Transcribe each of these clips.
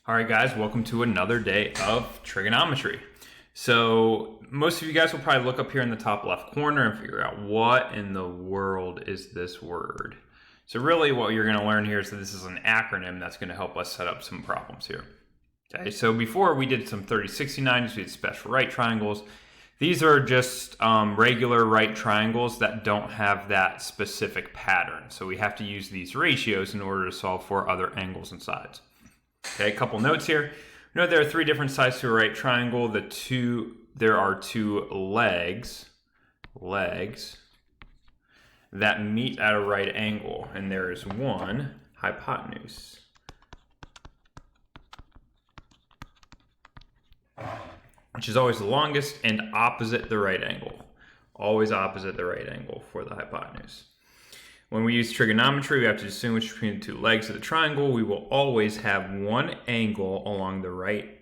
All right, guys, welcome to another day of trigonometry. So most of you guys will probably look up here in the top left corner and figure out what in the world is this word. So really what you're going to learn here is that this is an acronym that's going to help us set up some problems here. Okay, so before we did some 30-60-90s, we did special right triangles. These are just regular right triangles that don't have that specific pattern. So we have to use these ratios in order to solve for other angles and sides. Okay, a couple notes here. We know there are three different sides to a right triangle. There are two legs that meet at a right angle, and there is one hypotenuse. Which is always the longest and opposite the right angle. Always opposite the right angle for the hypotenuse. When we use trigonometry, we have to distinguish between the two legs of the triangle. We will always have one angle along the right.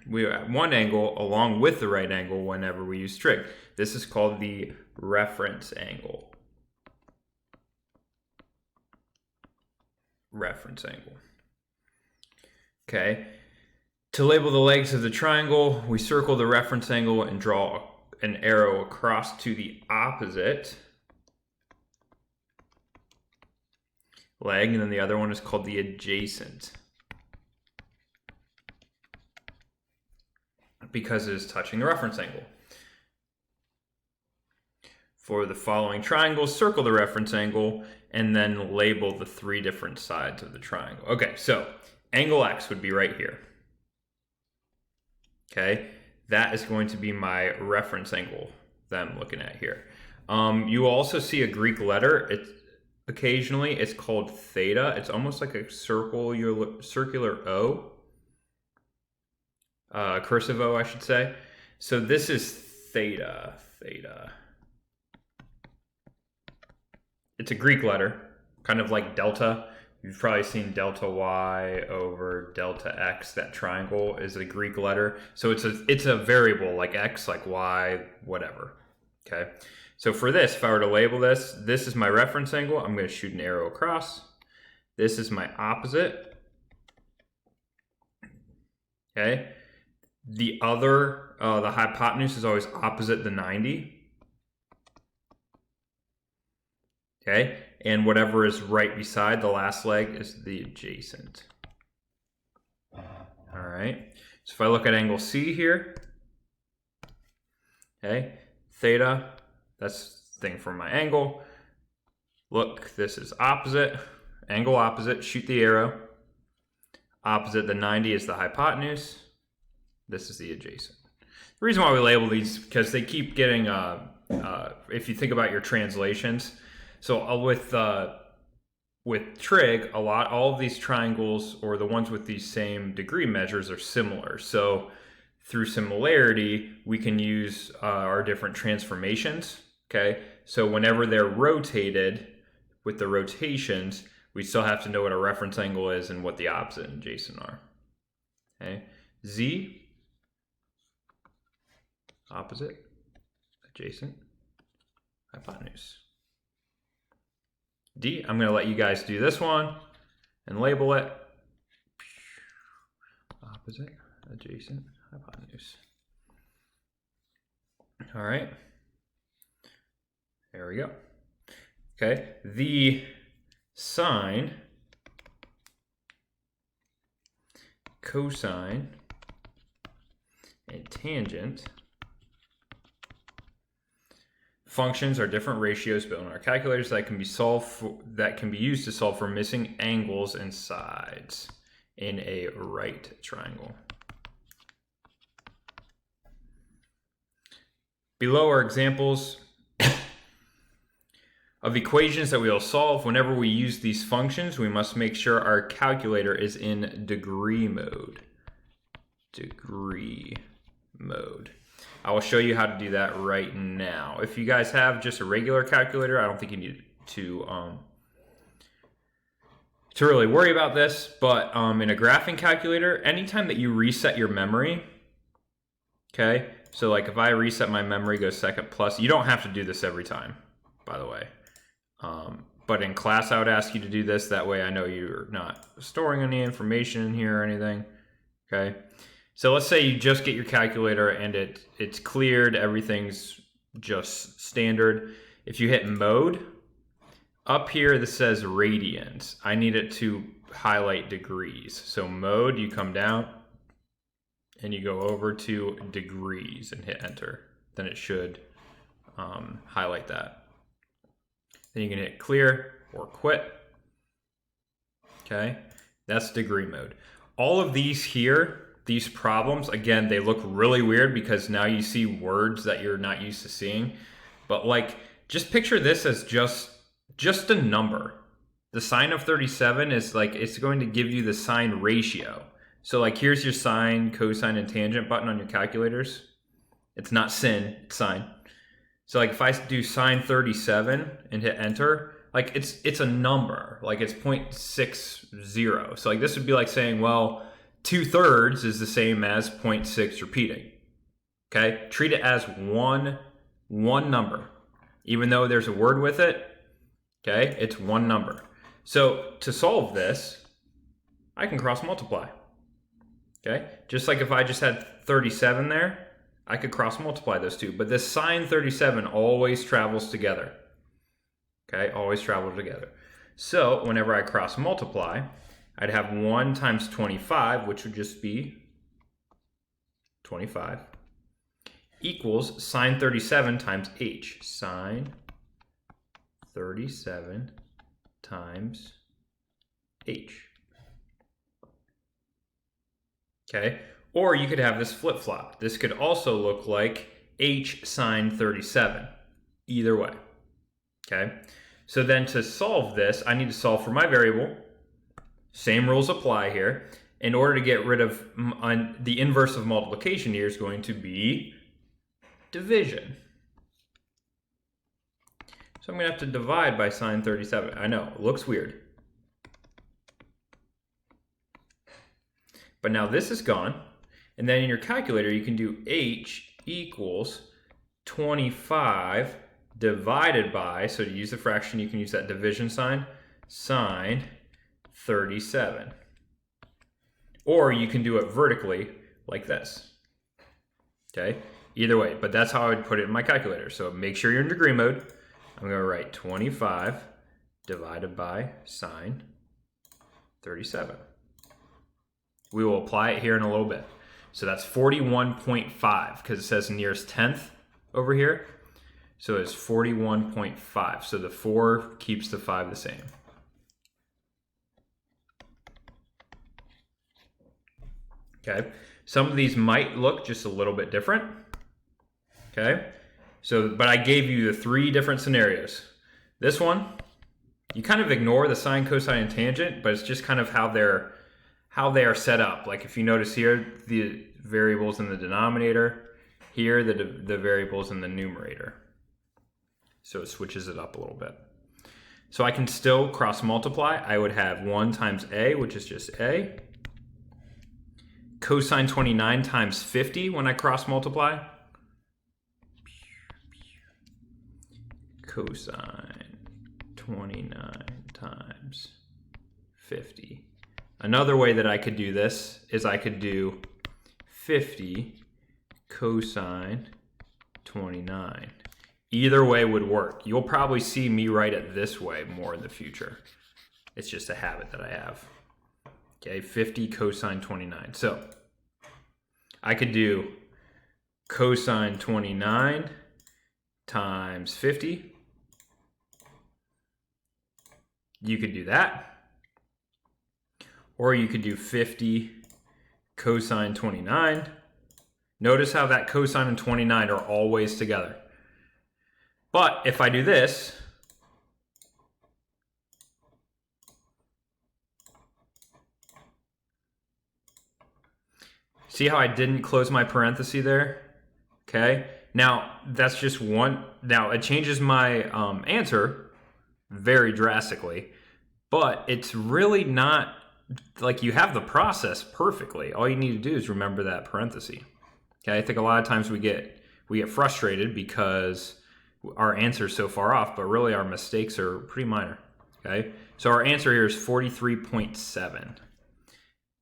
We have one angle along with the right angle whenever we use trig. This is called the reference angle. Reference angle. Okay. To label the legs of the triangle, we circle the reference angle and draw an arrow across to the opposite leg, and then the other one is called the adjacent because it is touching the reference angle. For the following triangles, circle the reference angle and then label the three different sides of the triangle. Okay, so angle X would be right here. Okay, that is going to be my reference angle that I'm looking at here. You will also see a Greek letter. Occasionally, it's called theta. It's almost like a circular O, cursive O, I should say. So this is theta. It's a Greek letter, kind of like delta. You've probably seen delta y over delta x. That triangle is a Greek letter. So it's a variable like x, like y, whatever. Okay. So for this, if I were to label this, this is my reference angle. I'm going to shoot an arrow across. This is my opposite. Okay. The hypotenuse is always opposite the 90. Okay. And whatever is right beside the last leg is the adjacent. All right. So if I look at angle C here, okay, theta, that's the thing for my angle. Look, this is opposite, angle opposite, shoot the arrow. Opposite the 90 is the hypotenuse. This is the adjacent. The reason why we label these is because they keep getting, if you think about your translations, so with trig, all of these triangles or the ones with these same degree measures are similar. So through similarity, we can use our different transformations. Okay, so whenever they're rotated with the rotations, we still have to know what a reference angle is and what the opposite and adjacent are. Okay, Z, opposite, adjacent, hypotenuse. D, I'm going to let you guys do this one and label it. Opposite, adjacent, hypotenuse. All right. There we go. Okay, the sine, cosine, and tangent functions are different ratios built in our calculators that can be used to solve for missing angles and sides in a right triangle. Below are examples of equations that we will solve. Whenever we use these functions, we must make sure our calculator is in degree mode. Degree mode. I will show you how to do that right now. If you guys have just a regular calculator, I don't think you need to really worry about this, but in a graphing calculator, anytime that you reset your memory, okay, so like if I reset my memory, go second plus, you don't have to do this every time, by the way. but in class I would ask you to do this. That way I know you're not storing any information in here or anything. Okay, so let's say you just get your calculator and it's cleared, everything's just standard. If you hit mode, up here this says radians. I need it to highlight degrees. So mode, you come down and you go over to degrees and hit enter. Then it should highlight that. Then you can hit clear or quit. Okay, that's degree mode. All of these here, these problems, again, they look really weird because now you see words that you're not used to seeing. But like, just picture this as just a number. The sine of 37 is like, it's going to give you the sine ratio. So like, here's your sine, cosine, and tangent button on your calculators. It's not sin, it's sine. So like if I do sine 37 and hit enter, like it's a number, like it's 0.60. So like this would be like saying, well, 2/3 is the same as 0.6 repeating. Okay, treat it as one number. Even though there's a word with it, okay, it's one number. So to solve this, I can cross multiply. Okay, just like if I just had 37 there, I could cross multiply those two. But this sine 37 always travels together. Okay, always travel together. So whenever I cross multiply, I'd have 1 times 25, which would just be 25, equals sine 37 times h. Sine 37 times h. Okay, or you could have this flip-flop. This could also look like h sine 37. Either way. Okay, so then to solve this, I need to solve for my variable. Same rules apply here. In order to get rid of the inverse of multiplication here is going to be division. So I'm going to have to divide by sine 37. I know, it looks weird. But now this is gone. And then in your calculator, you can do h equals 25 divided by, so to use the fraction, you can use that division sign, sine 37. Or you can do it vertically like this. Okay, either way, but that's how I would put it in my calculator. So make sure you're in degree mode. I'm going to write 25 divided by sine 37. We will apply it here in a little bit. So that's 41.5 because it says nearest tenth over here. So it's 41.5. So the 4 keeps the 5 the same. Okay, some of these might look just a little bit different. Okay, so but I gave you the 3 different scenarios. This one, you kind of ignore the sine, cosine, and tangent, but it's just kind of how they are set up. Like if you notice here, the variables in the denominator, here the variables in the numerator. So it switches it up a little bit. So I can still cross multiply. I would have 1 times a, which is just a. Cosine 29 times 50 when I cross multiply. Cosine 29 times 50. Another way that I could do this is I could do 50 cosine 29. Either way would work. You'll probably see me write it this way more in the future. It's just a habit that I have. Okay, 50 cosine 29. So I could do cosine 29 times 50. You could do that. Or you could do 50 cosine 29. Notice how that cosine and 29 are always together. But if I do this, see how I didn't close my parenthesis there? Okay, now that's just one. Now it changes my answer very drastically, but it's really not like you have the process perfectly. All you need to do is remember that parenthesis. Okay, I think a lot of times we get frustrated because our answer is so far off, but really our mistakes are pretty minor. Okay, so our answer here is 43.7.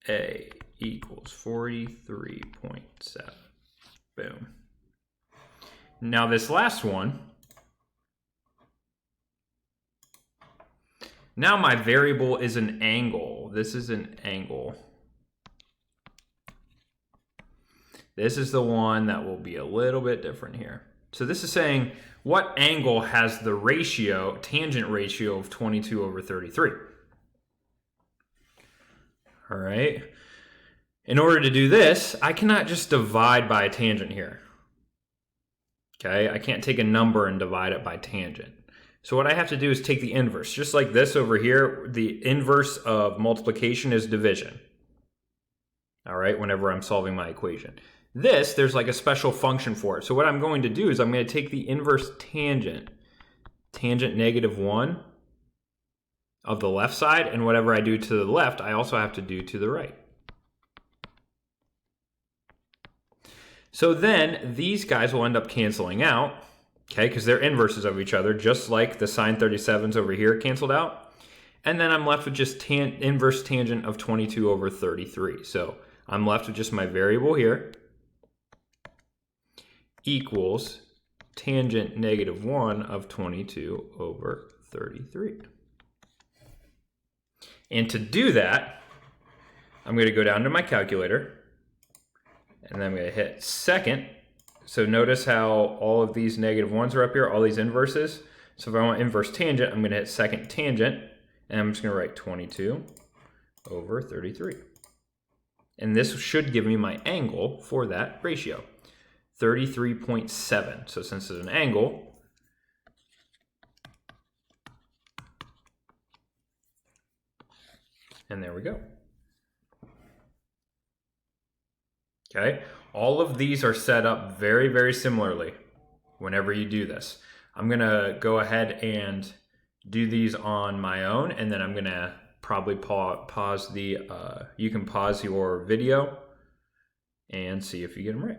A equals 43.7. Boom. Now this last one, now my variable is an angle. This is an angle. This is the one that will be a little bit different here. So this is saying what angle has the ratio, tangent ratio of 22/33. All right. In order to do this, I cannot just divide by a tangent here. Okay, I can't take a number and divide it by tangent. So what I have to do is take the inverse. Just like this over here, the inverse of multiplication is division. All right, whenever I'm solving my equation. This, there's like a special function for it. So what I'm going to do is I'm going to take the inverse tangent -1 of the left side, and whatever I do to the left, I also have to do to the right. So then these guys will end up canceling out, okay, because they're inverses of each other, just like the sine 37s over here canceled out. And then I'm left with just inverse tangent of 22/33. So I'm left with just my variable here equals tangent -1 of 22/33. And to do that, I'm going to go down to my calculator, and then I'm going to hit second. So notice how all of these -1s are up here, all these inverses. So if I want inverse tangent, I'm going to hit second tangent, and I'm just going to write 22/33. And this should give me my angle for that ratio, 33.7. So since it's an angle, and there we go. Okay, all of these are set up very, very similarly whenever you do this. I'm gonna go ahead and do these on my own, and then I'm gonna probably pause the, you can pause your video and see if you get them right.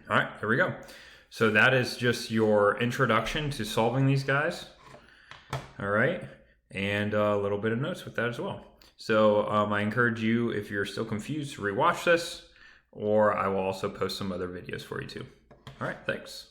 All right, here we go. So that is just your introduction to solving these guys. All right, and a little bit of notes with that as well. So I encourage you, if you're still confused, to rewatch this, or I will also post some other videos for you too. All right, thanks.